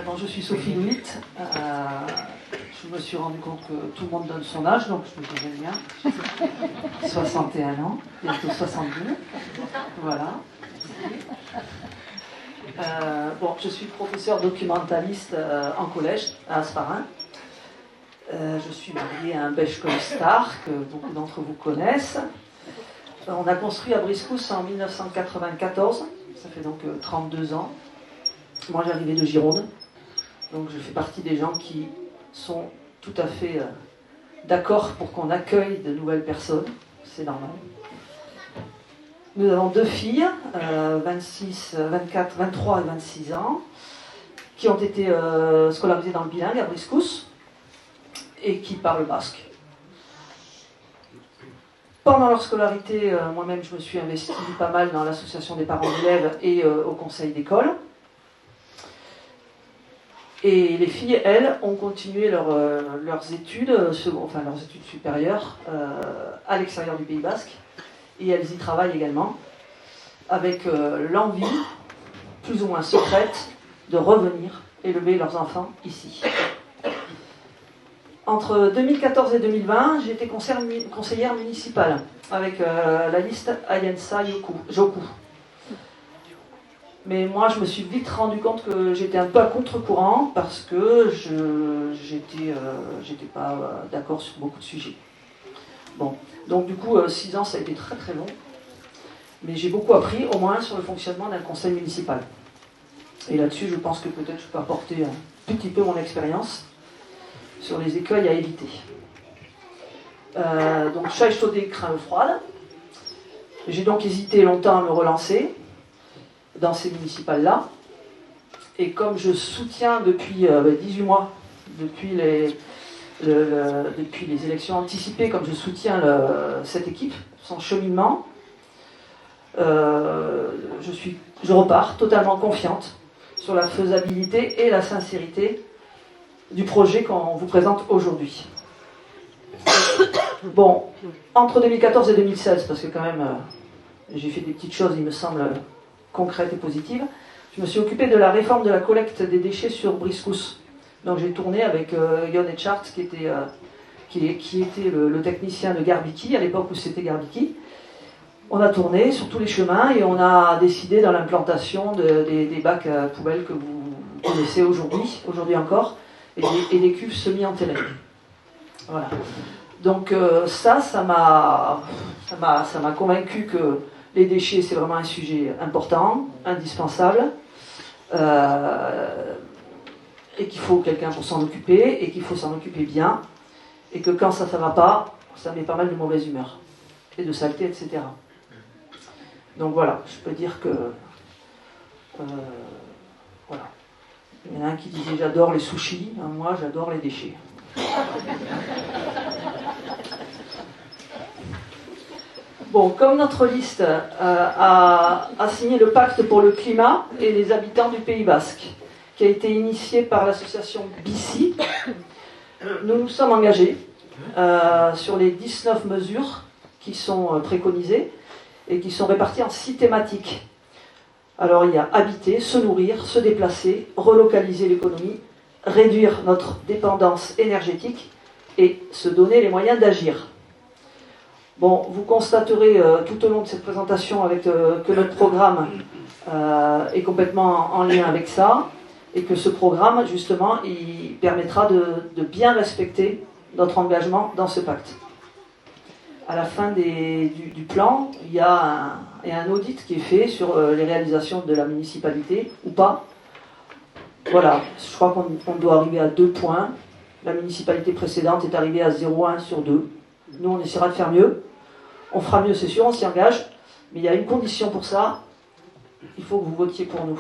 Bon, je suis Sophie Louit. Je me suis rendu compte que tout le monde donne son âge, donc je me disais bien. 61 ans, bientôt 62. Voilà. Bon, je suis professeur documentaliste en collège à Hasparren. Je suis mariée à un Belge costard que beaucoup d'entre vous connaissent. On a construit à Briscousse en 1994, ça fait donc 32 ans. Moi j'arrivais de Gironde, donc je fais partie des gens qui sont tout à fait d'accord pour qu'on accueille de nouvelles personnes, c'est normal. Nous avons deux filles, 23 et 26 ans, qui ont été scolarisées dans le bilingue à Briscousse et qui parlent basque. Pendant leur scolarité, moi-même je me suis investie pas mal dans l'association des parents d'élèves et au conseil d'école. Et les filles, elles, ont continué leurs études, leurs études supérieures à l'extérieur du Pays Basque. Et elles y travaillent également, avec l'envie, plus ou moins secrète, de revenir élever leurs enfants ici. Entre 2014 et 2020, j'ai été conseillère municipale avec la liste Ayensa Joku. Mais moi, je me suis vite rendu compte que j'étais un peu à contre-courant parce que j'étais pas d'accord sur beaucoup de sujets. Bon, donc du coup, 6 ans, ça a été très très long. Mais j'ai beaucoup appris, au moins, sur le fonctionnement d'un conseil municipal. Et là-dessus, je pense que peut-être je peux apporter un petit peu mon expérience sur les écueils à éviter. Donc, chaise chaude, crainte froide. J'ai donc hésité longtemps à me relancer dans ces municipales-là. Et comme je soutiens depuis 18 mois, depuis les élections anticipées, comme je soutiens cette équipe, son cheminement, je repars totalement confiante sur la faisabilité et la sincérité du projet qu'on vous présente aujourd'hui. Bon, entre 2014 et 2016, parce que quand même j'ai fait des petites choses, il me semble, concrètes et positives, je me suis occupée de la réforme de la collecte des déchets sur Briscousse. Donc j'ai tourné avec Yon Etchart, qui était le technicien de Garbiki, à l'époque où c'était Garbiki. On a tourné sur tous les chemins et on a décidé dans l'implantation des bacs à poubelles que vous connaissez aujourd'hui encore, et des cuves semi-enterrées. Voilà. Donc ça m'a convaincu que les déchets, c'est vraiment un sujet important, indispensable, et qu'il faut quelqu'un pour s'en occuper, et qu'il faut s'en occuper bien, et que quand ça ne va pas, ça met pas mal de mauvaise humeur, et de saleté, etc. Donc voilà, je peux dire que... voilà. Il y en a un qui disait « j'adore les sushis », moi j'adore les déchets. Bon, comme notre liste a signé le pacte pour le climat et les habitants du Pays Basque, qui a été initié par l'association BICI, nous nous sommes engagés sur les 19 mesures qui sont préconisées et qui sont réparties en 6 thématiques. Alors il y a habiter, se nourrir, se déplacer, relocaliser l'économie, réduire notre dépendance énergétique et se donner les moyens d'agir. Bon, vous constaterez tout au long de cette présentation que notre programme est complètement en lien avec ça, et que ce programme, justement, il permettra de bien respecter notre engagement dans ce pacte. À la fin du plan, il y a un audit qui est fait sur les réalisations de la municipalité, ou pas. Voilà, je crois qu'on doit arriver à 2 points. La municipalité précédente est arrivée à 0,1 sur 2. Nous, on essaiera de faire mieux. On fera mieux, c'est sûr, on s'y engage. Mais il y a une condition pour ça. Il faut que vous votiez pour nous.